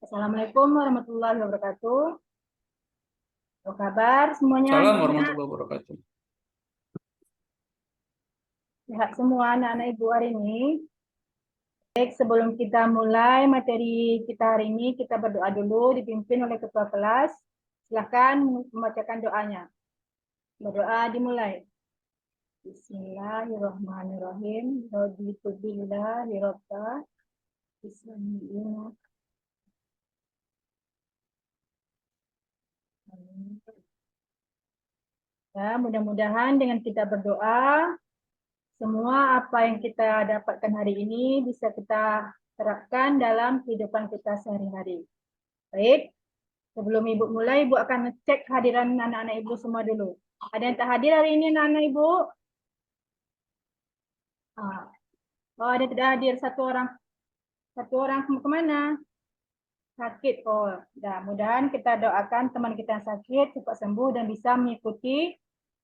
Assalamualaikum warahmatullahi wabarakatuh. Apa kabar semuanya? Salam Anak-anak? warahmatullahi wabarakatuh. Sehat semua anak-anak ibu hari ini. Baik, sebelum kita mulai materi kita hari ini, kita berdoa dulu dipimpin oleh ketua kelas. Silakan membacakan doanya. Berdoa dimulai. Bismillahirrahmanirrahim. Raditu billahi robba. Bismillahirrahmanirrahim. Ya, mudah-mudahan dengan kita berdoa, semua apa yang kita dapatkan hari ini bisa kita terapkan dalam kehidupan kita sehari-hari. Baik, sebelum Ibu mulai, Ibu akan ngecek kehadiran anak-anak Ibu semua dulu. Ada yang tak hadir hari ini anak-anak Ibu? Oh, ada tidak hadir satu orang. Satu orang kemana? Sakit. Oh, dah. Mudah-mudahan kita doakan teman kita yang sakit cepat sembuh dan bisa mengikuti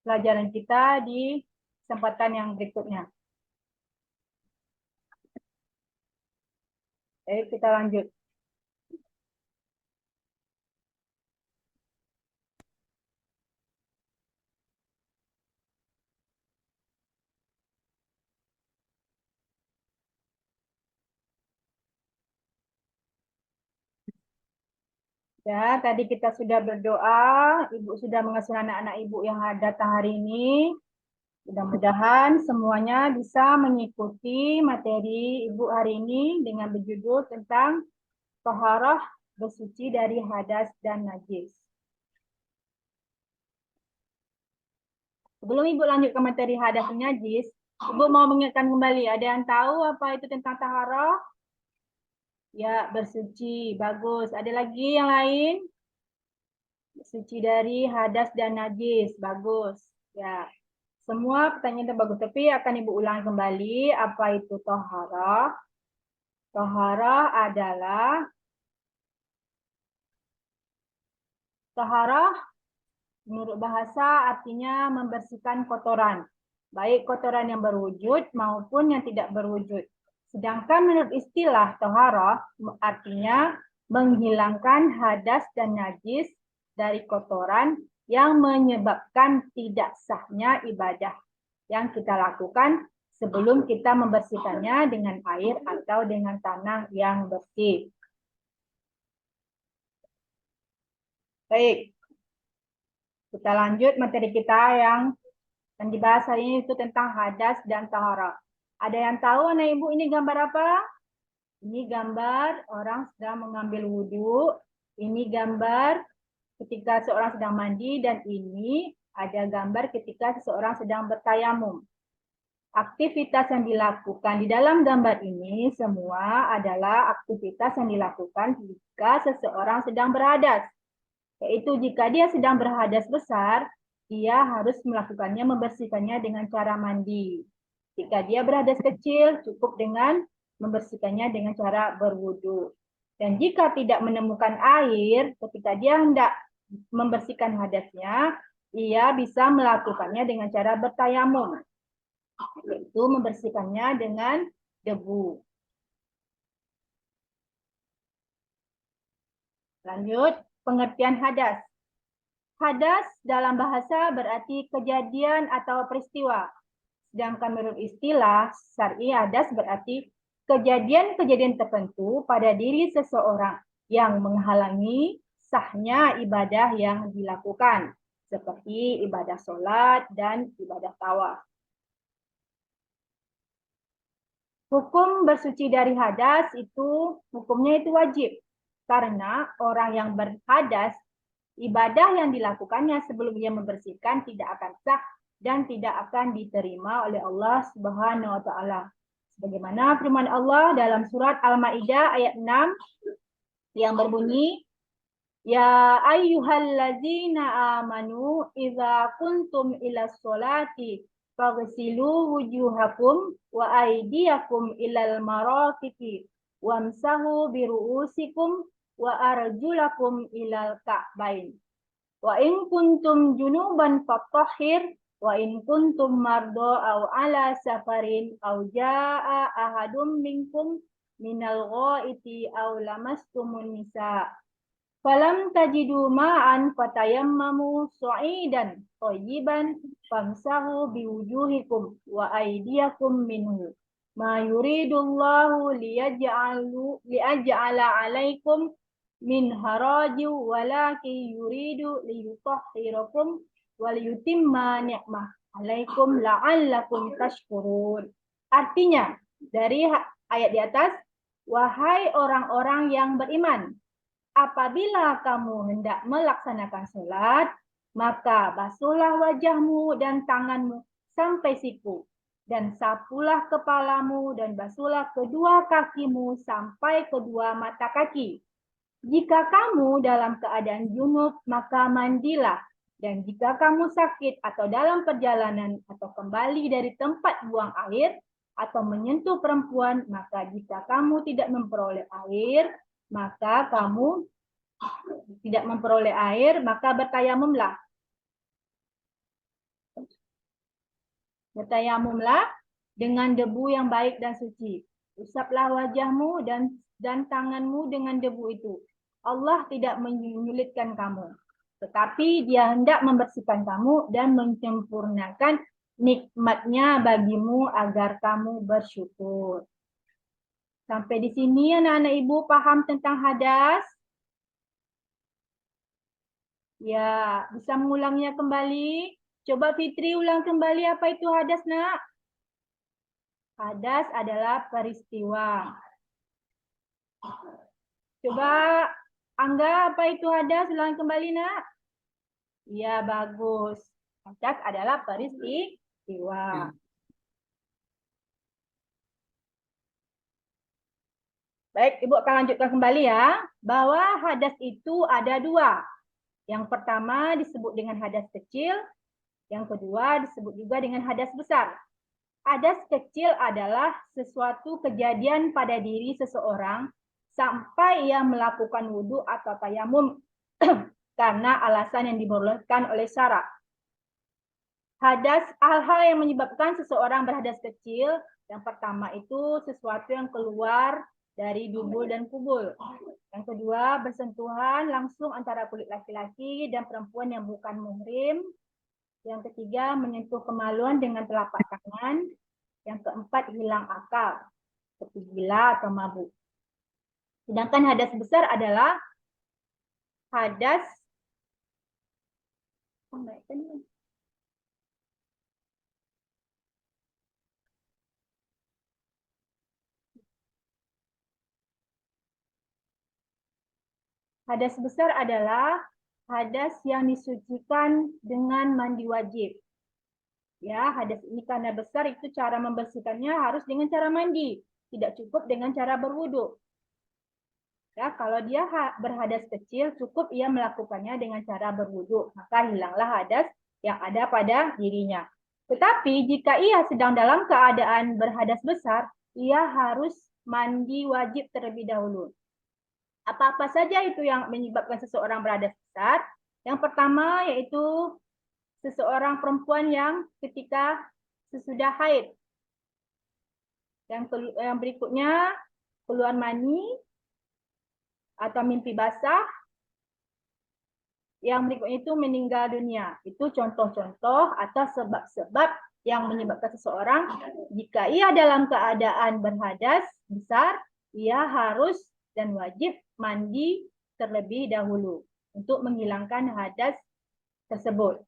pelajaran kita di kesempatan yang berikutnya. Baik, kita lanjut. Ya, tadi kita sudah berdoa, Ibu sudah mengasuh anak-anak Ibu yang datang hari ini. Mudah-mudahan semuanya bisa mengikuti materi Ibu hari ini dengan berjudul tentang taharah bersuci dari hadas dan najis. Sebelum Ibu lanjut ke materi hadas dan najis, Ibu mau mengingatkan kembali, ada yang tahu apa itu tentang taharah? Ya, bersuci, bagus. Ada lagi yang lain? Suci dari hadas dan najis, bagus. Ya, semua pertanyaan itu bagus. Tapi akan Ibu ulang kembali, apa itu taharah? Taharah adalah taharah menurut bahasa artinya membersihkan kotoran, baik kotoran yang berwujud maupun yang tidak berwujud. Sedangkan menurut istilah taharah artinya menghilangkan hadas dan najis dari kotoran yang menyebabkan tidak sahnya ibadah yang kita lakukan sebelum kita membersihkannya dengan air atau dengan tanah yang bersih. Baik, kita lanjut materi kita yang dibahas hari ini itu tentang hadas dan taharah. Ada yang tahu anak ibu ini gambar apa? Ini gambar orang sedang mengambil wudhu. Ini gambar ketika seorang sedang mandi dan ini ada gambar ketika seseorang sedang bertayamum. Aktivitas yang dilakukan di dalam gambar ini semua adalah aktivitas yang dilakukan jika seseorang sedang berhadas. Yaitu jika dia sedang berhadas besar, dia harus melakukannya, membersihkannya dengan cara mandi. Jika dia berhadas kecil, cukup dengan membersihkannya dengan cara berwudu. Dan jika tidak menemukan air, ketika dia hendak membersihkan hadasnya, ia bisa melakukannya dengan cara bertayamum, yaitu membersihkannya dengan debu. Lanjut, pengertian hadas. Hadas dalam bahasa berarti kejadian atau peristiwa. Sedangkan menurut istilah syar'i hadas berarti kejadian-kejadian tertentu pada diri seseorang yang menghalangi sahnya ibadah yang dilakukan, seperti ibadah sholat dan ibadah tawaf. Hukum bersuci dari hadas itu, hukumnya itu wajib. Karena orang yang berhadas, ibadah yang dilakukannya sebelum ia membersihkan tidak akan sah dan tidak akan diterima oleh Allah Subhanahu wa taala. Sebagaimana firman Allah dalam surat Al-Maidah ayat 6 yang berbunyi, Ya ayyuhallazina amanu idza kuntum ila sholati faghsilu wujuhakum wa aydiyakum ilal marafiqi wamsahu biru'usikum wa arjulakum ilal ka'bain. Wa in kuntum junuban fatahhir wa in kuntum mardo aw ala safarin aw jaa ahadum minkum minal ghaiti aw lamastumun nisa. Falam tajidu ma'an fatayammamu su'idan thayyiban famsahu biwujuhikum wa aydiyakum minhu. Ma yuridullahu liaj'ala 'alaikum min haraju walaki yuridu liyutahhirakum wal yutimma ni'mah 'alaikum la'allakum tashkurun. Artinya dari ayat di atas, wahai orang-orang yang beriman, apabila kamu hendak melaksanakan sholat, maka basuhlah wajahmu dan tanganmu sampai siku, dan sapulah kepalamu dan basuhlah kedua kakimu sampai kedua mata kaki. Jika kamu dalam keadaan junub, maka mandilah. Dan jika kamu sakit atau dalam perjalanan atau kembali dari tempat buang air atau menyentuh perempuan, maka jika kamu tidak memperoleh air, maka kamu tidak memperoleh air, maka bertayamumlah. Bertayamumlah dengan debu yang baik dan suci. Usaplah wajahmu dan tanganmu dengan debu itu. Allah tidak menyulitkan kamu, tetapi Dia hendak membersihkan kamu dan menyempurnakan nikmatnya bagimu agar kamu bersyukur. Sampai di sini anak-anak ibu paham tentang hadas? Ya, bisa mengulangnya kembali. Coba Fitri ulang kembali apa itu hadas, nak? Hadas adalah peristiwa. Coba Angga, apa itu hadas? Ulang kembali, nak. Ya, bagus. Hadas adalah peristiwa. Baik, Ibu akan lanjutkan kembali ya. Bahwa hadas itu ada dua. Yang pertama disebut dengan hadas kecil. Yang kedua disebut juga dengan hadas besar. Hadas kecil adalah sesuatu kejadian pada diri seseorang sampai ia melakukan wudhu atau tayamum karena alasan yang dibolehkan oleh syarak. Hadas, hal-hal yang menyebabkan seseorang berhadas kecil, yang pertama itu sesuatu yang keluar dari dubul dan kubul. Yang kedua, bersentuhan langsung antara kulit laki-laki dan perempuan yang bukan muhrim. Yang ketiga, menyentuh kemaluan dengan telapak tangan. Yang keempat, hilang akal, seperti gila atau mabuk. Sedangkan hadas besar adalah hadas hadas besar adalah hadas yang disucikan dengan mandi wajib. Ya, hadas ini karena besar itu cara membersihkannya harus dengan cara mandi, tidak cukup dengan cara berwudu. Ya, kalau dia berhadas kecil cukup ia melakukannya dengan cara berwudu, maka hilanglah hadas yang ada pada dirinya. Tetapi jika ia sedang dalam keadaan berhadas besar, ia harus mandi wajib terlebih dahulu. Apa-apa saja itu yang menyebabkan seseorang berhadas besar? Yang pertama yaitu seseorang perempuan yang ketika sesudah haid. Yang berikutnya keluar mani atau mimpi basah. Yang berikutnya itu meninggal dunia. Itu contoh-contoh atau sebab-sebab yang menyebabkan seseorang jika ia dalam keadaan berhadas besar, ia harus dan wajib mandi terlebih dahulu untuk menghilangkan hadas tersebut.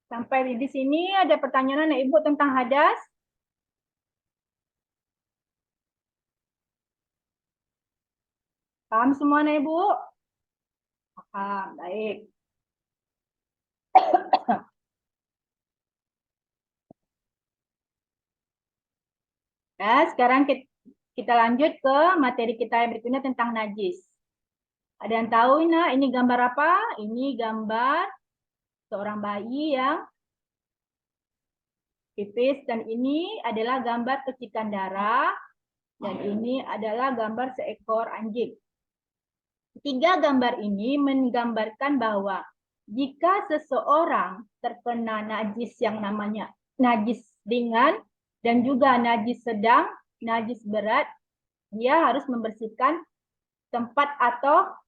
Sampai di sini ada pertanyaan anak ibu tentang hadas? Paham semua anak ibu? Paham, baik. Nah, sekarang kita lanjut ke materi kita yang berikutnya tentang najis. Ada yang tahu ini gambar apa? Ini gambar seorang bayi yang pipis dan ini adalah gambar percikan darah dan ini adalah gambar seekor anjing. Tiga gambar ini menggambarkan bahwa jika seseorang terkena najis yang namanya najis ringan, dan juga najis sedang, najis berat, dia harus membersihkan tempat atau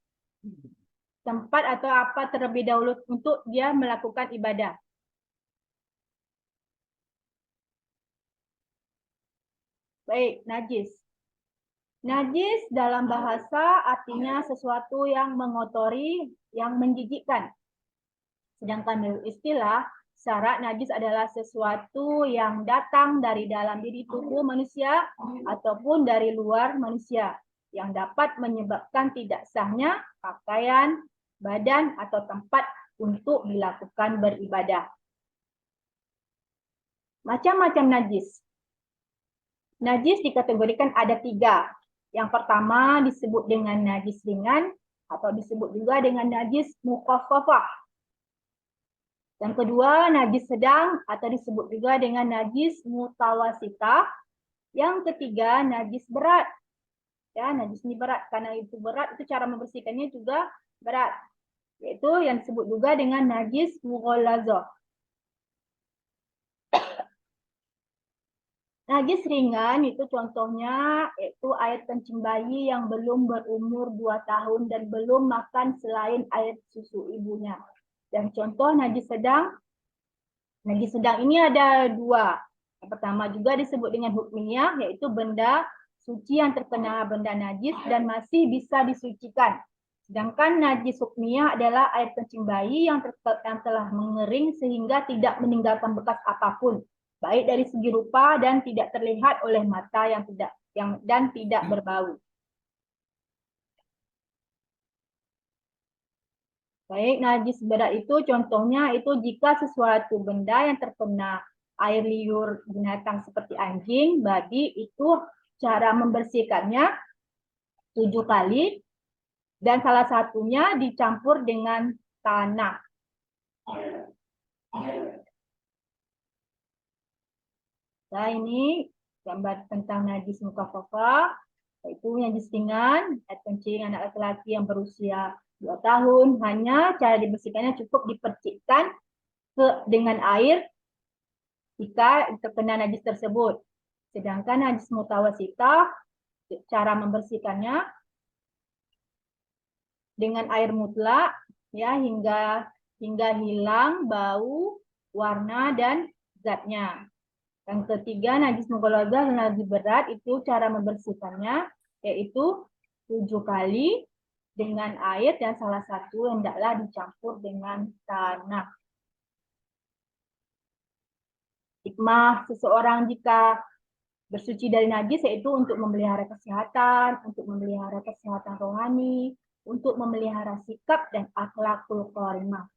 apa terlebih dahulu untuk dia melakukan ibadah. Baik, najis. Najis dalam bahasa artinya sesuatu yang mengotori, yang menjijikkan. Sedangkan menurut istilah, syarat najis adalah sesuatu yang datang dari dalam diri tubuh manusia ataupun dari luar manusia yang dapat menyebabkan tidak sahnya pakaian, badan, atau tempat untuk dilakukan beribadah. Macam-macam najis. Najis dikategorikan ada 3. Yang pertama disebut dengan najis ringan atau disebut juga dengan najis mukhaffafah. Yang kedua najis sedang atau disebut juga dengan najis mutawasitah. Yang ketiga najis berat. Ya, najis ini berat karena itu berat, itu cara membersihkannya juga berat. Yaitu yang disebut juga dengan najis mughallazah. Najis ringan itu contohnya yaitu air kencing bayi yang belum berumur 2 tahun dan belum makan selain air susu ibunya. Dan contoh najis sedang ini ada 2. Yang pertama juga disebut dengan hukmiyah, yaitu benda suci yang terkena benda najis dan masih bisa disucikan. Sedangkan najis hukmiyah adalah air kencing bayi yang telah mengering sehingga tidak meninggalkan bekas apapun, baik dari segi rupa dan tidak terlihat oleh mata dan tidak berbau. Baik, najis berat itu contohnya itu jika sesuatu benda yang terkena air liur binatang seperti anjing, babi, itu cara membersihkannya 7 kali dan salah satunya dicampur dengan tanah. Nah, ini gambar tentang najis mukhaffafah, yaitu najis ringan, air kencing anak laki-laki yang berusia 2 tahun, hanya cara dibersihkannya cukup dipercikkan dengan air jika terkena najis tersebut. Sedangkan najis mutawasitah, cara membersihkannya dengan air mutlak ya hingga hilang bau, warna dan zatnya. Yang ketiga, najis mughallazah dan najis berat itu cara membersihkannya yaitu 7 kali dengan air dan salah satu hendaklah dicampur dengan tanah. Hikmah seseorang jika bersuci dari najis yaitu untuk memelihara kesehatan, untuk memelihara kesehatan rohani, untuk memelihara sikap dan akhlakul karimah.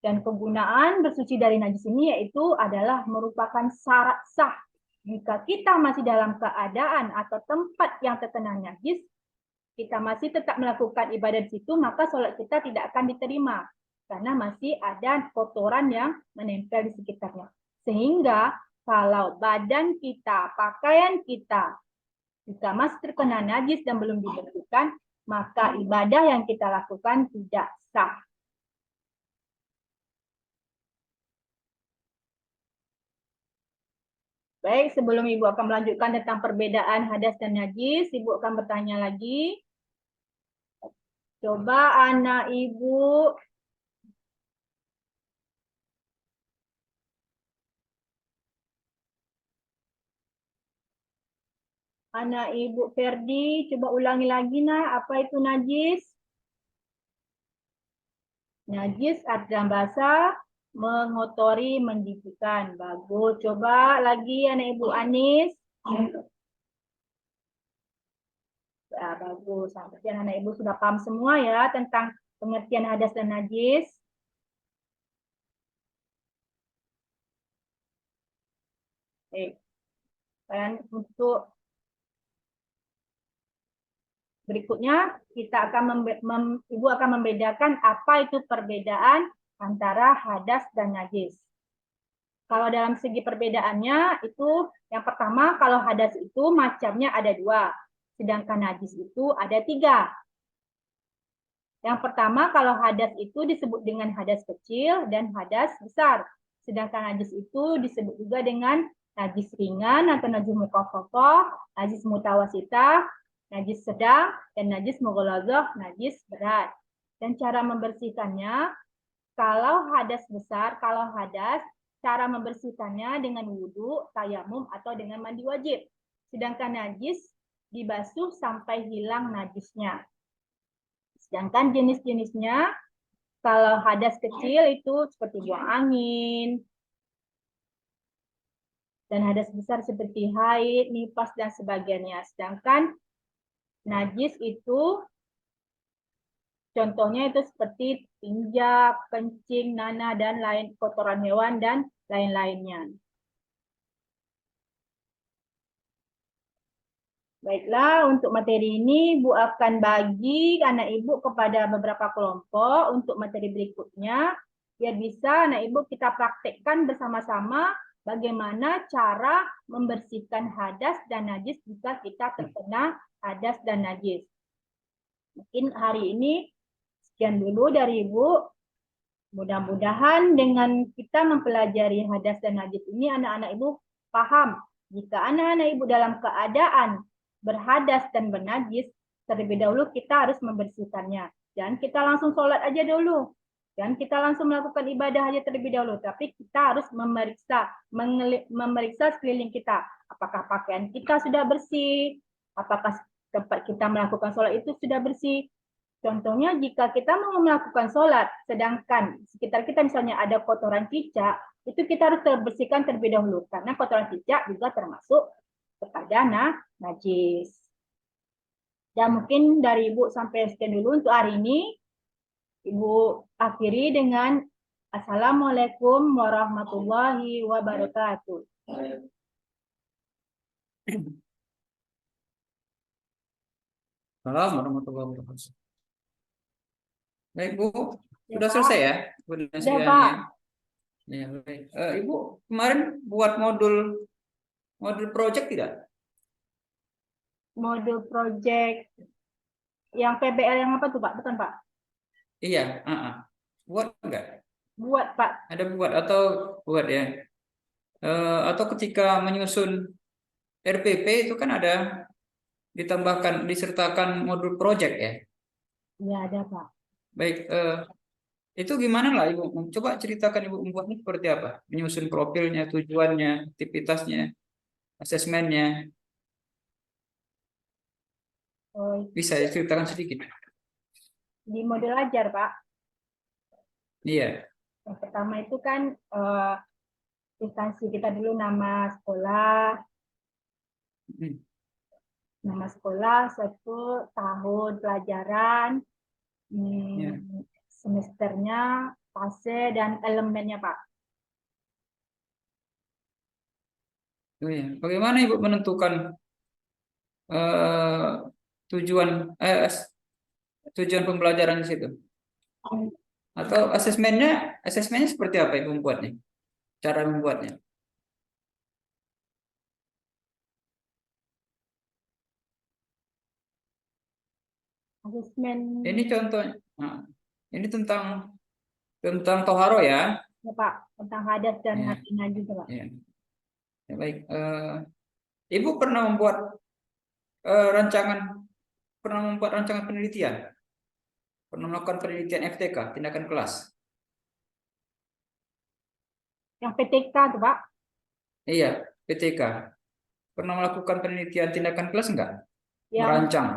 Dan kegunaan bersuci dari najis ini yaitu adalah merupakan syarat sah. Jika kita masih dalam keadaan atau tempat yang terkena najis, kita masih tetap melakukan ibadah di situ, maka sholat kita tidak akan diterima. Karena masih ada kotoran yang menempel di sekitarnya. Sehingga kalau badan kita, pakaian kita, jika masih terkena najis dan belum dibersihkan, maka ibadah yang kita lakukan tidak sah. Baik, sebelum Ibu akan melanjutkan tentang perbedaan hadas dan najis, Ibu akan bertanya lagi. Coba anak Ibu Ferdi, coba ulangi lagi nah, apa itu najis? Najis dalam bahasa mengotori, menjijikkan. Bagus. Coba lagi anak Ibu Anis. Ya, bagus. Berarti anak Ibu sudah paham semua ya tentang pengertian hadas dan najis. Oke. Dan untuk berikutnya kita akan Ibu akan membedakan apa itu perbedaan antara hadas dan najis. Kalau dalam segi perbedaannya itu yang pertama kalau hadas itu macamnya ada 2, sedangkan najis itu ada 3. Yang pertama kalau hadas itu disebut dengan hadas kecil dan hadas besar. Sedangkan najis itu disebut juga dengan najis ringan atau najis mukhaffathah, najis mutawasitah, najis sedang, dan najis mughaladzah, najis berat. Dan cara membersihkannya, kalau hadas besar, cara membersihkannya dengan wudhu, tayamum, atau dengan mandi wajib. Sedangkan najis dibasuh sampai hilang najisnya. Sedangkan jenis-jenisnya, kalau hadas kecil itu seperti buang angin, dan hadas besar seperti haid, nifas, dan sebagainya. Sedangkan najis itu contohnya itu seperti tinja, kencing, nanah, dan lain kotoran hewan dan lain-lainnya. Baiklah, untuk materi ini Ibu akan bagi anak Ibu kepada beberapa kelompok untuk materi berikutnya. Biar bisa anak Ibu kita praktekkan bersama-sama bagaimana cara membersihkan hadas dan najis jika kita terkena hadas dan najis. Mungkin hari ini sekian dulu dari Ibu. Mudah-mudahan dengan kita mempelajari hadas dan najis ini anak-anak Ibu paham jika anak-anak Ibu dalam keadaan berhadas dan bernajis, terlebih dahulu kita harus membersihkannya. Jangan kita langsung sholat aja dulu. Jangan kita langsung melakukan ibadah aja terlebih dahulu. Tapi kita harus memeriksa sekeliling kita. Apakah pakaian kita sudah bersih? Apakah tempat kita melakukan sholat itu sudah bersih? Contohnya jika kita mau melakukan sholat, sedangkan sekitar kita misalnya ada kotoran cicak, itu kita harus bersihkan terlebih dahulu. Karena kotoran cicak juga termasuk kepada najis. Dan mungkin dari Ibu sampai sekian dulu untuk hari ini. Ibu akhiri dengan Assalamualaikum warahmatullahi wabarakatuh. Assalamualaikum warahmatullahi wabarakatuh. Baik, Bu. Ya, Sudah Pak. selesai ya? Sudah, Pak. Ya, baik. Ibu kemarin buat modul project tidak? Modul project yang PBL yang apa tuh, Pak? Bukan, Pak? Iya, buat enggak? Buat, Pak. Ada buat atau buat ya? Atau ketika menyusun RPP itu kan ada ditambahkan disertakan modul project ya? Iya, ada, Pak. Baik, itu gimana lah Ibu? Coba ceritakan Ibu membuatnya seperti apa? Menyusun profilnya, tujuannya, aktivitasnya, asesmennya. Oh, Bisa diceritakan sedikit? di modul ajar, Pak. Iya. Yang pertama itu kan instansi kita dulu nama sekolah, satu tahun pelajaran, Ya. semesternya, fase, dan elemennya, Pak. Oh, ya. Bagaimana Ibu menentukan eh, tujuan tujuan pembelajaran di situ? Atau asesmennya seperti apa Ibu membuatnya? Cara membuatnya? Asesmen, Ini contohnya. Nah, ini tentang toharo ya. ya, Pak, tentang hadas dan Ya, hatinya juga, Pak. ya. Ya, baik. Ibu rancangan pernah membuat rancangan penelitian? Pernah melakukan penelitian FTK, tindakan kelas? Yang PTK tuh, Pak. Iya, PTK. Pernah melakukan penelitian tindakan kelas enggak? Yang Merancang.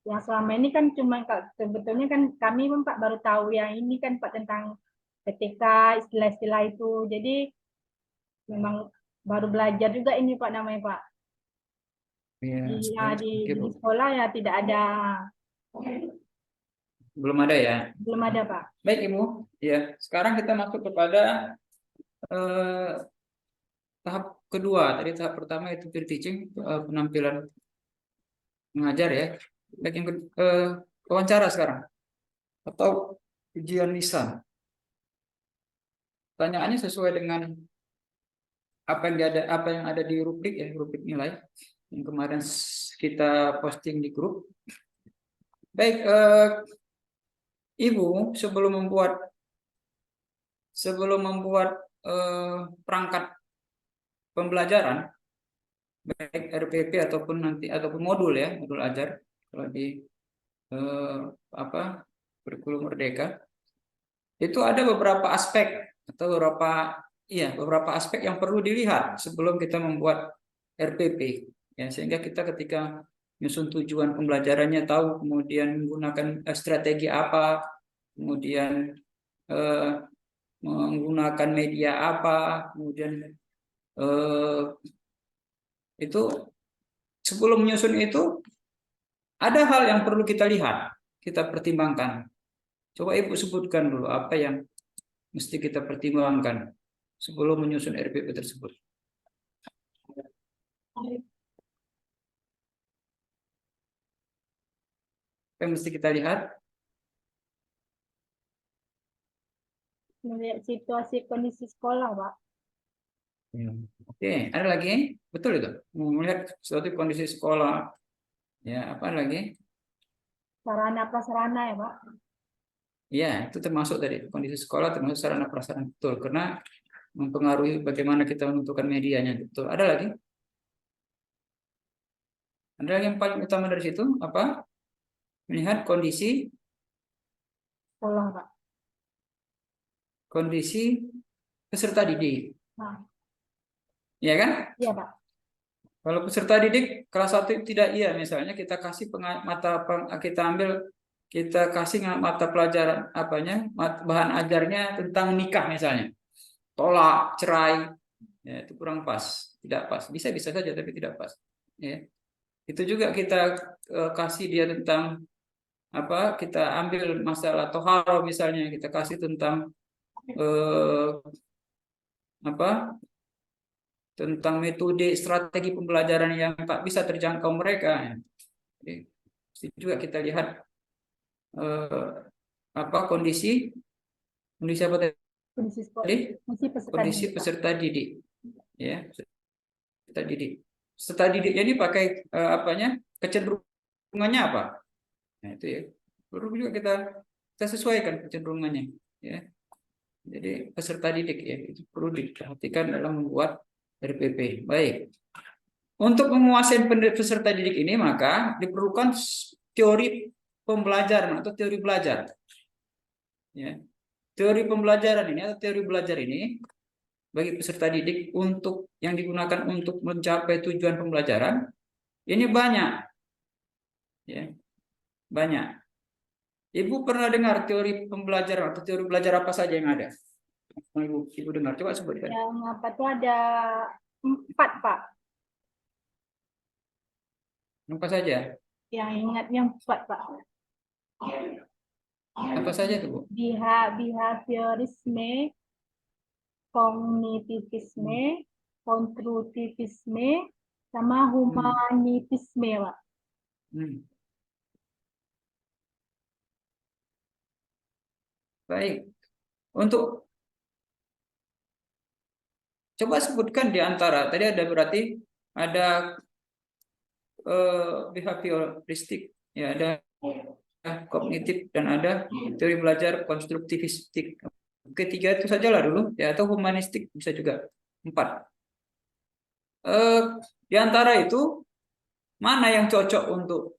yang selama ini kan cuma sebetulnya kan kami Pak baru tahu yang ini kan Pak tentang PTK, istilah-istilah itu. Jadi memang baru belajar juga ini Pak namanya Pak. Iya, Di oke, Bu. sekolah ya tidak ada, Belum ada ya. belum ada Pak. Baik, Ibu. Ya, sekarang kita masuk kepada eh, tahap kedua. Tadi tahap pertama itu peer teaching, penampilan mengajar ya. Baik, yang wawancara sekarang atau ujian lisan. Pertanyaannya sesuai dengan apa yang ada di rubrik ya, rubrik nilai yang kemarin kita posting di grup. Baik, Ibu sebelum membuat perangkat pembelajaran, baik RPP ataupun nanti ataupun modul ya, modul ajar kalau di apa kurikulum Merdeka itu ada beberapa aspek atau beberapa aspek yang perlu dilihat sebelum kita membuat RPP ya, sehingga kita ketika menyusun tujuan pembelajarannya tahu, kemudian menggunakan strategi apa, kemudian eh, menggunakan media apa, kemudian itu sebelum menyusun itu ada hal yang perlu kita lihat, kita pertimbangkan. Coba Ibu sebutkan dulu apa yang mesti kita pertimbangkan sebelum menyusun RPP tersebut. Apa yang mesti kita lihat? Melihat situasi kondisi sekolah, Pak. Oke, ada lagi? Betul itu. Melihat suatu kondisi sekolah. Ya, apa lagi? Sarana prasarana ya, Pak. Ya, itu termasuk dari kondisi sekolah, termasuk sarana prasarana, betul. Karena mempengaruhi bagaimana kita menentukan medianya, betul. Ada lagi? Ada lagi yang paling utama dari situ apa? Melihat Sekolah, Pak. kondisi peserta didik, Nah, ya kan? iya, Pak. Kalau peserta didik kelas 1 tidak iya, misalnya kita kasih kita kasih mata pelajaran bahan ajarnya tentang nikah misalnya, tolak cerai, ya, itu kurang pas, tidak pas. Bisa saja tapi tidak pas. Ya. Itu juga kita kasih dia tentang apa? Kita ambil masalah toharo misalnya, kita kasih tentang eh, apa? Tentang metode strategi pembelajaran yang tak bisa terjangkau mereka. Jadi, juga kita lihat eh, apa kondisi apa Kondisi sekolah. tadi? Peserta Kondisi didik, Pak. peserta didik, ya, peserta didik. Peserta didiknya ini pakai kecenderungannya apa? Nah, itu ya. Perlu juga kita sesuaikan kecenderungannya, ya. Jadi peserta didik ya, itu perlu diperhatikan dalam membuat RPP. Baik. Untuk menguasai peserta didik ini maka diperlukan teori pembelajaran atau teori belajar. Ya. Teori pembelajaran ini atau teori belajar ini bagi peserta didik yang digunakan untuk mencapai tujuan pembelajaran ini banyak, ya, banyak. Ibu pernah dengar teori pembelajaran atau teori belajar apa saja yang ada? Ibu dengar, coba sebutkan. Yang apa tuh ada 4, Pak. Apa saja? Yang ingatnya 4, Pak. Apa saja tuh, Bu? Behaviorisme, kognitivisme, konstruktivisme, sama humanitisme, Pak. Hmm. Baik. Untuk coba sebutkan di antara tadi ada behavioristik, ya, ada kognitif dan ada teori belajar konstruktivistik. Ketiga itu sajalah dulu, ya, atau humanistik bisa juga 4. Di antara itu mana yang cocok untuk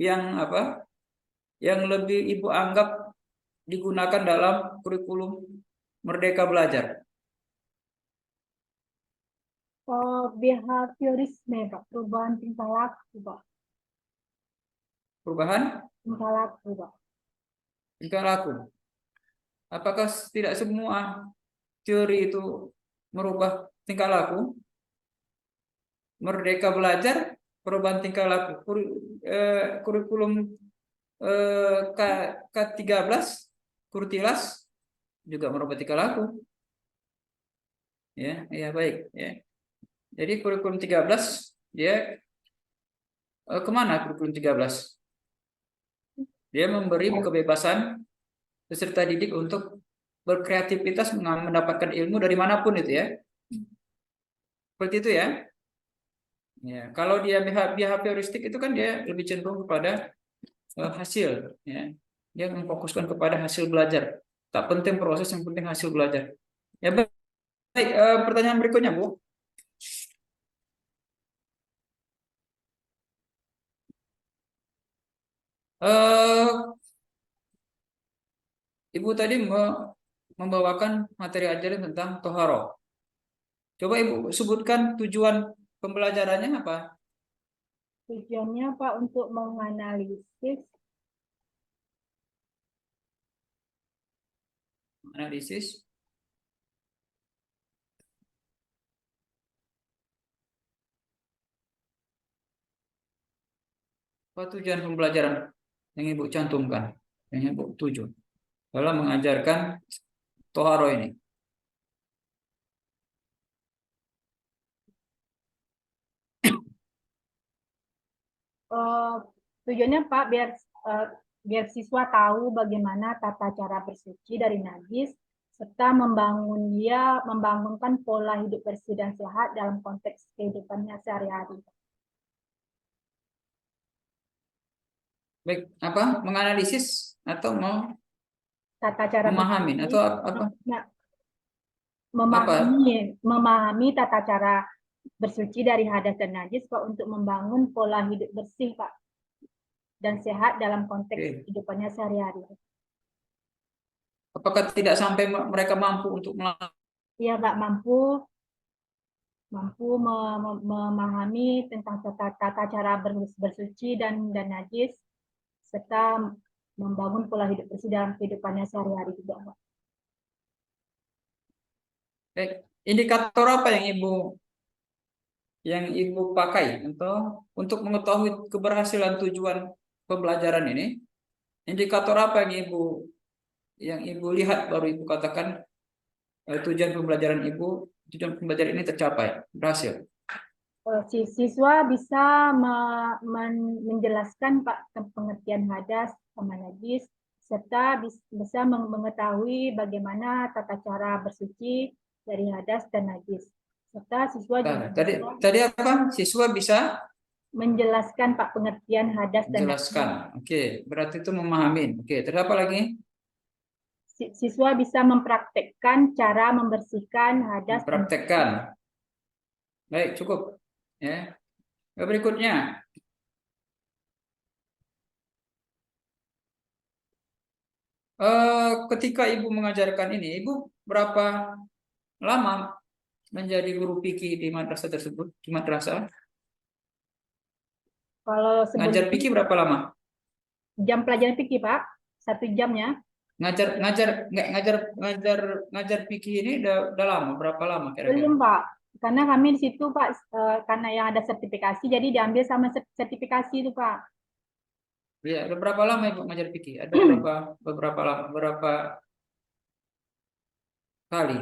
yang apa? Yang lebih Ibu anggap digunakan dalam kurikulum Merdeka Belajar? Oh, behaviorisme, Pak. Perubahan tingkah laku, Pak. Perubahan Tingkah laku, Pak. tingkah laku. Apakah tidak semua teori itu merubah tingkah laku? Merdeka Belajar, perubahan tingkah laku. Kurikulum K13, Kurtilas juga merubah tingkah laku. Ya, ya baik. Ya. Jadi kurikulum 13 dia kemana kurikulum 13? Dia memberi kebebasan peserta didik untuk berkreativitas mendapatkan ilmu dari manapun itu ya. Seperti itu ya. Ya, kalau dia behavioristik itu kan dia lebih cenderung kepada hasil ya. Dia memfokuskan kepada hasil belajar. Tak penting proses, yang penting hasil belajar. Ya, Baik, pertanyaan berikutnya, Bu. Eh, Ibu tadi membawakan materi ajaran tentang toharo. Coba Ibu sebutkan tujuan pembelajarannya apa? Tujuannya Pak untuk menganalisis Analisis. Apa tujuan pembelajaran yang Ibu cantumkan? Yang Ibu tuju dalam mengajarkan toharo ini. eh, tujuannya Pak eh, biar siswa tahu bagaimana tata cara bersuci dari najis serta membangunkan pola hidup bersih dan sehat dalam konteks kehidupannya sehari-hari. Baik, apa? Menganalisis atau mau Tata cara memahami bersuci, atau apa? nah, Apa? memahami tata cara bersuci dari hadas dan najis Pak untuk membangun pola hidup bersih Pak dan sehat dalam konteks Oke. kehidupannya sehari-hari. Apakah tidak sampai mereka mampu untuk melakukan? Ia Pak mampu memahami tentang tata cara bersuci dan najis serta membangun pola hidup bersih dalam kehidupannya sehari-hari juga Pak. Baik. Indikator apa yang Ibu pakai untuk mengetahui keberhasilan tujuan pembelajaran ini? Indikator apa yang Ibu lihat baru Ibu katakan tujuan pembelajaran ini tercapai, berhasil. Siswa bisa menjelaskan Pak pengertian hadas sama najis serta bisa mengetahui bagaimana tata cara bersuci dari hadas dan najis. Serta siswa Nah, juga tadi bisa tadi apa? Siswa bisa menjelaskan Pak pengertian hadas dan menjelaskan. najis. Oke, berarti itu memahami. Oke, terus apa lagi? Siswa bisa mempraktekkan cara membersihkan hadas dan najis. Mempraktekkan. Baik, cukup. Ya. Berikutnya, ketika Ibu mengajarkan ini, Ibu berapa lama menjadi guru fikih di madrasah tersebut? Di madrasah, Kalau ngajar sebelum fikih berapa lama? jam pelajaran fikih Pak, 1 jamnya. Ngajar ngajar nggak ngajar ngajar ngajar fikih ini udah lama, berapa lama kira-kira? Belum, Pak. Karena kami di situ, Pak, karena yang ada sertifikasi, jadi diambil sama sertifikasi itu, Pak. Iya, udah berapa lama Ibu ngajar fikih? Ada beberapa lama, berapa kali?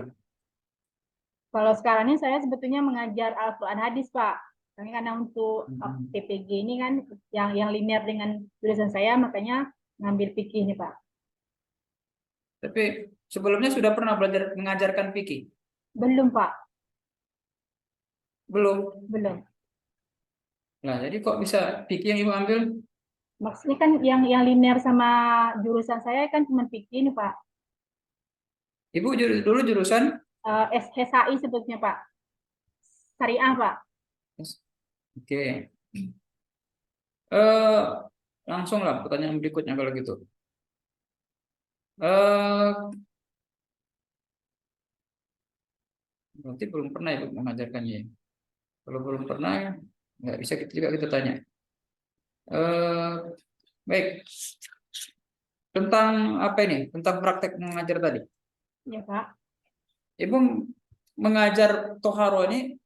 Kalau sekarang ini saya sebetulnya mengajar Al-Quran hadis, Pak. Karena untuk Hmm. TPG ini kan yang linear dengan jurusan saya, makanya ngambil fikih nih, Pak. Tapi sebelumnya sudah pernah belajar mengajarkan fikih? Belum, Pak. Belum. Belum. Nah, jadi kok bisa fikih yang Ibu ambil? Maksudnya kan yang linear sama jurusan saya kan cuma fikih nih, Pak. Ibu dulu jurusan? SHI sebutnya, Pak. Syariah, Pak. Oke. Eh, Langsung lah pertanyaan berikutnya kalau gitu. Eh, Berarti belum pernah Ibu mengajarkannya, ya? Kalau belum pernah, nggak bisa kita juga kita tanya. Eh, Baik. Tentang apa ini? Tentang praktek mengajar tadi. Ya, Pak. Ibu mengajar Toharo ini,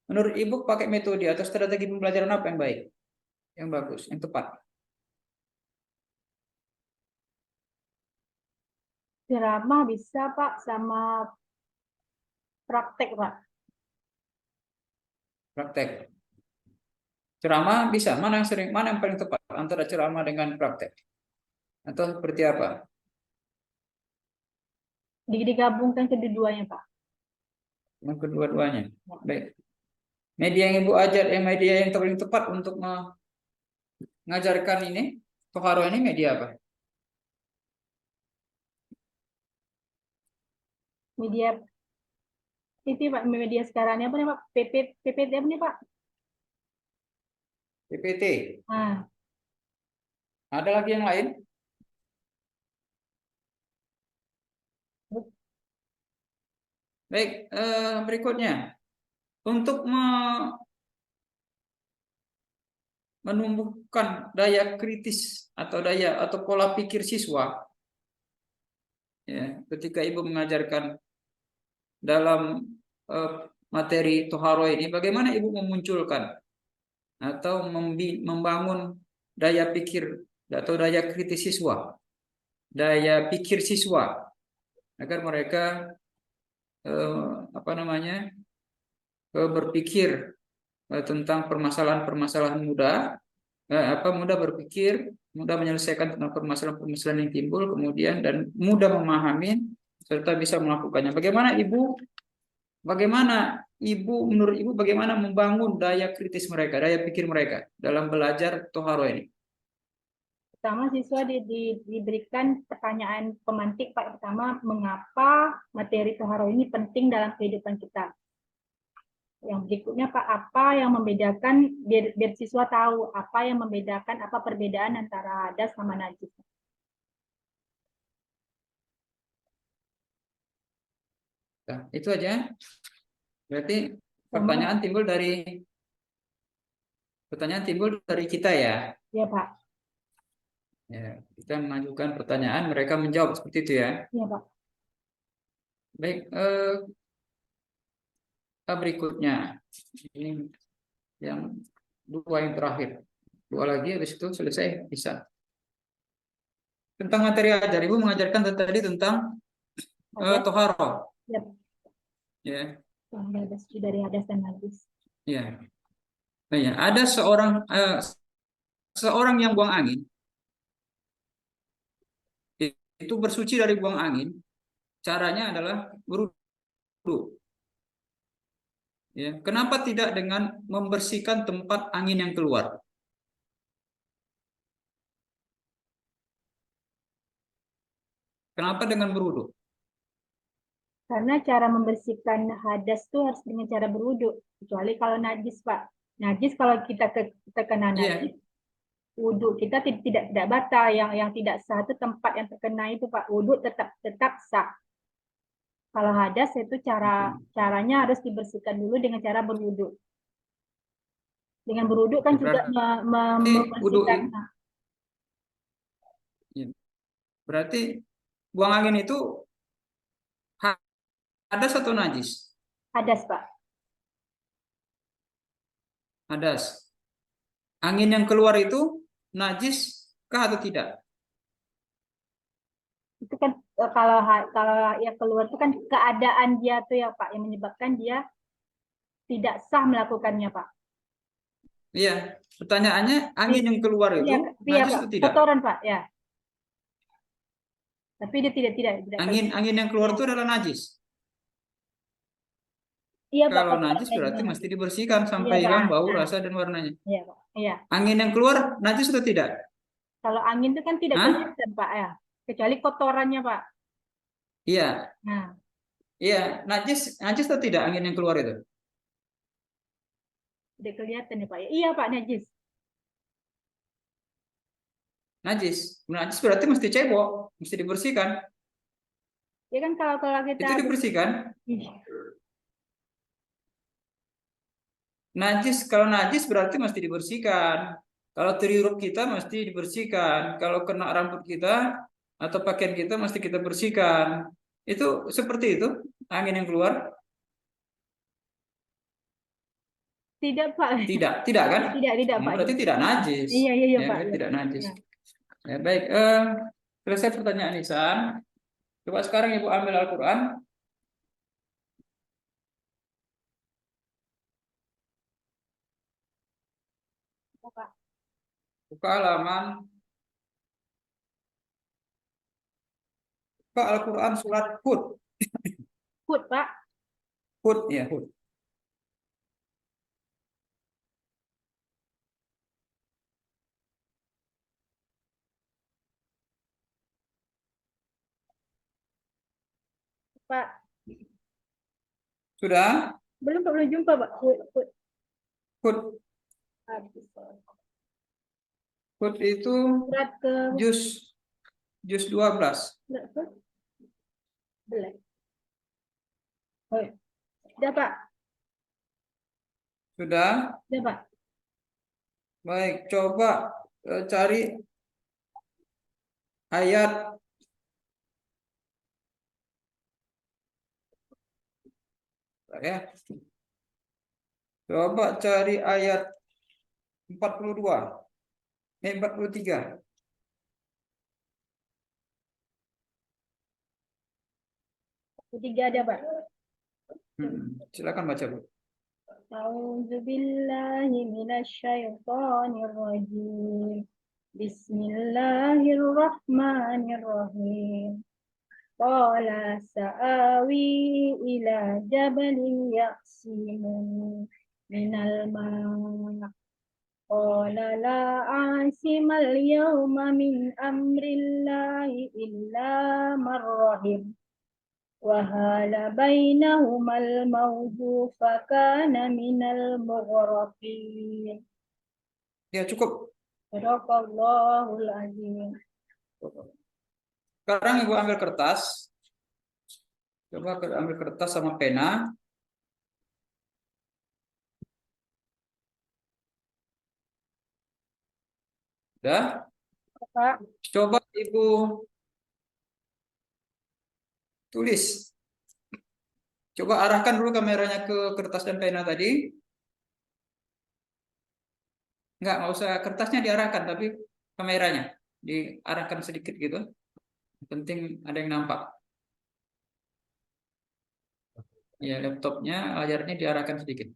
menurut Ibu pakai metode atau strategi pembelajaran apa yang baik, yang bagus, yang tepat? Ceramah bisa, Pak, sama praktek, Pak. Praktek. Ceramah bisa. Mana yang paling tepat antara ceramah dengan praktek? Atau seperti apa? Digabungkan kedua-duanya, Pak. Yang kedua-duanya. Baik. Media yang Ibu ajar, media yang paling tepat untuk mengajarkan ini, Toharo ini media apa? Media Itu Pak media sekarang ini apa nih Pak? PPT apa nih Pak? PPT. Nah, Ada lagi yang lain? Baik, berikutnya untuk menumbuhkan daya kritis atau daya atau pola pikir siswa, ya, ketika ibu mengajarkan dalam eh, materi Toharo ini, bagaimana ibu memunculkan atau membangun daya pikir atau daya kritis siswa, daya pikir siswa agar mereka apa namanya berpikir tentang permasalahan-permasalahan mudah, mudah berpikir, mudah menyelesaikan tentang permasalahan-permasalahan yang timbul, kemudian dan mudah memahami serta bisa melakukannya. Bagaimana ibu menurut ibu bagaimana membangun daya kritis mereka, daya pikir mereka dalam belajar Toharo ini? pertama siswa diberikan pertanyaan pemantik Pak. Pertama, mengapa materi Toharo ini penting dalam kehidupan kita? Yang berikutnya Pak, apa yang membedakan biar siswa tahu apa yang membedakan apa perbedaan antara hadas sama najis. Nah, itu aja. Berarti Sama, pertanyaan timbul dari kita ya. ya Pak, Ya, kita mengajukan pertanyaan, mereka menjawab seperti itu ya. ya Pak. Baik, berikutnya ini yang dua yang terakhir. Dua lagi habis itu selesai bisa. Tentang materi ajar, Ibu mengajarkan tadi tentang Hadas, toharo. ya, Ya, yang hadas dari hadas dan najis. ya. Nah, ya. Ada seorang yang buang angin, itu bersuci dari buang angin. Caranya adalah berwudu. Ya. Kenapa tidak dengan membersihkan tempat angin yang keluar? Kenapa dengan berwudu? Karena cara membersihkan hadas itu harus dengan cara berwudu. Kecuali kalau najis, Pak. Najis kalau kita kena Iya, najis, wudhu kita tidak batal. Yang tidak sah itu tempat yang terkena itu, Pak. Wudhu tetap sah. Kalau hadas itu caranya harus dibersihkan dulu dengan cara berwudhu. Dengan berwudhu kan juga berarti wudu membersihkan ya, berarti buang angin itu hadas atau najis? hadas, Pak. Hadas. Angin yang keluar itu najis kah atau tidak? Itu kan kalau ya keluar itu kan keadaan dia tuh ya Pak yang menyebabkan dia tidak sah melakukannya Pak. Iya, pertanyaannya Iya, angin yang keluar iya, itu iya najis Pak. atau tidak? Kotoran Pak, ya. Tapi dia tidak Angin keluar. angin yang keluar Iya, itu adalah najis. iya Pak. Kalau najis berarti Kotorannya. mesti dibersihkan Iya sampai Pak. hilang bau, Nah, rasa dan warnanya. iya Pak. Iya. Angin yang keluar najis atau tidak? Kalau angin itu kan tidak Hah? kelihatan Pak ya. Kecuali kotorannya Pak. Iya, Nah, iya, najis najis atau tidak angin yang keluar itu? tidak kelihatan ya Pak ya. Iya Pak najis. Najis. Najis berarti mesti cebok, mesti dibersihkan. Ya kan kalau kita Itu dibersihkan. Ih, Najis, kalau najis berarti mesti dibersihkan. Kalau terirup kita mesti dibersihkan. Kalau kena rambut kita atau pakaian kita mesti kita bersihkan. Itu seperti itu, angin yang keluar. tidak Pak. Tidak, tidak kan? Tidak Pak. Berarti tidak najis. Iya iya iya Ya Pak. kan, Iya. tidak najis. Iya. Ya, baik, selesai pertanyaan Nisan. Coba sekarang Ibu ambil Al-Quran. Pak. Buka halaman. Buka Al-Quran surat Hud. Food Pak. Hud, ya Hud. Pak. Sudah? Belum Pak, belum jumpa Pak. Food. Habis. Food itu Surat ke juz 12. surat ke belas. Oh, iya. Sudah Pak. Sudah? Sudah Pak. Baik, coba cari ayat ya. Coba cari ayat 42. 43. Ketiga ada Pak. Silakan baca, Bu. A'udzu billahi minasyaitonir rajim. Bismillahirrahmanirrahim. Qala sa'awi ila jabalin ya'simuni minal ma'. Qala la asimal yawma min amrillahi illa man rahim. وهال بينهما الموج فكان من المغرقين. Ya, cukup. صدق الله العظيم. Sekarang Ibu ambil kertas. Coba ambil kertas sama pena. Udah? Pak, Coba Ibu tulis. Coba arahkan dulu kameranya ke kertas dan pena tadi. Nggak usah kertasnya diarahkan, tapi kameranya diarahkan sedikit gitu. Penting ada yang nampak. Ya, laptopnya, layarnya diarahkan sedikit.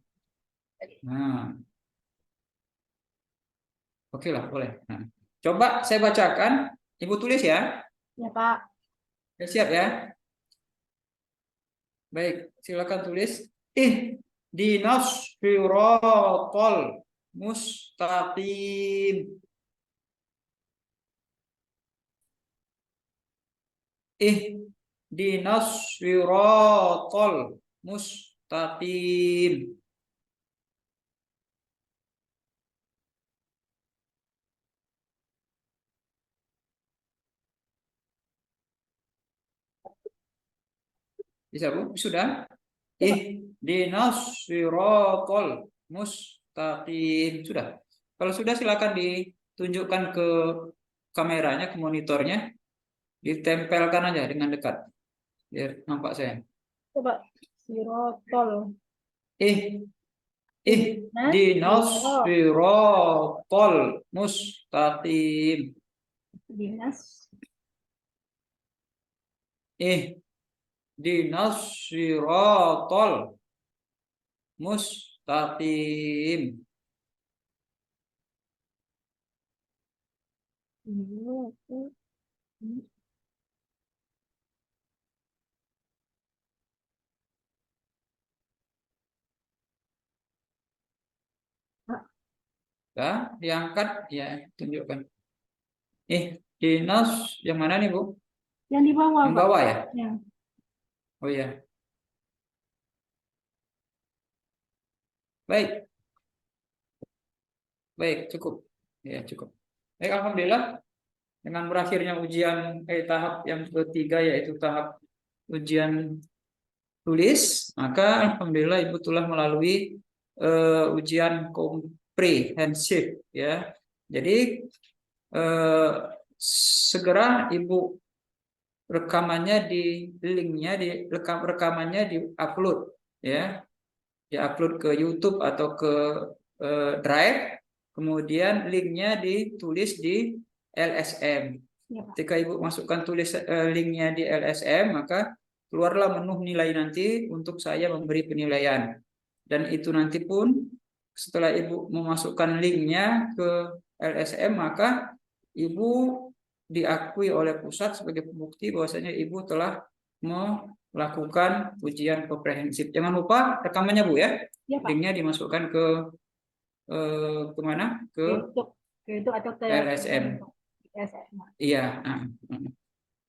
Nah, oke lah, boleh. Nah, coba saya bacakan. Ibu tulis ya. ya Pak. Ya, siap ya. Baik, silakan tulis. Ihdinas siratal mustaqim. Ihdinas siratal mustaqim. Bisa, Bu? Sudah? Ihdinas siratal mustaqim. Sudah. Kalau sudah silakan ditunjukkan ke kameranya, ke monitornya. Ditempelkan aja dengan dekat. Biar nampak saya. Coba sirotol. Ih, Nas ihdinas sirot. siratal mustaqim. Dinas. Ihdinas siratal mustaqim. Ya, diangkat, ya, tunjukkan. Dinas yang mana nih, Bu? Yang di bawah Yang Pak. bawah ya? Ya. Oh ya. Baik, baik, cukup. Ya, cukup. Baik, alhamdulillah dengan berakhirnya ujian tahap yang ketiga, yaitu tahap ujian tulis, maka alhamdulillah Ibu telah melalui ujian komprehensif ya. Jadi segera Ibu rekamannya di linknya di rekamannya di-upload ya. Di-upload ke YouTube atau ke Drive, kemudian linknya ditulis di LSM. Ya, Pak. Ketika Ibu masukkan tulis linknya di LSM, maka keluarlah menu nilai nanti untuk saya memberi penilaian. Dan itu nanti pun setelah Ibu memasukkan linknya ke LSM, maka Ibu diakui oleh pusat sebagai bukti bahwasanya Ibu telah melakukan ujian komprehensif. Jangan lupa rekamannya, Bu ya. Ya, Pak. Linknya dimasukkan ke kemana? Ke Ke YouTube atau ke LSM. LSM. Iya.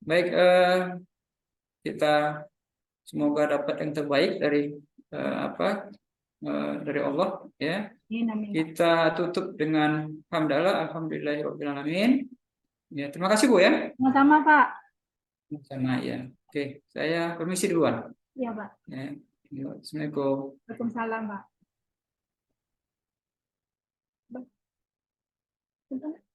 Baik, kita semoga dapat yang terbaik dari dari Allah ya. Amin, amin, Pak. Kita tutup dengan hamdalah alhamdulillahirabbil alamin. Ya, terima kasih Bu ya. Sama-sama, Pak. Sama ya. Oke, saya permisi duluan. Iya, Pak. Ya. Assalamualaikum. Waalaikumsalam, Pak. Bentar.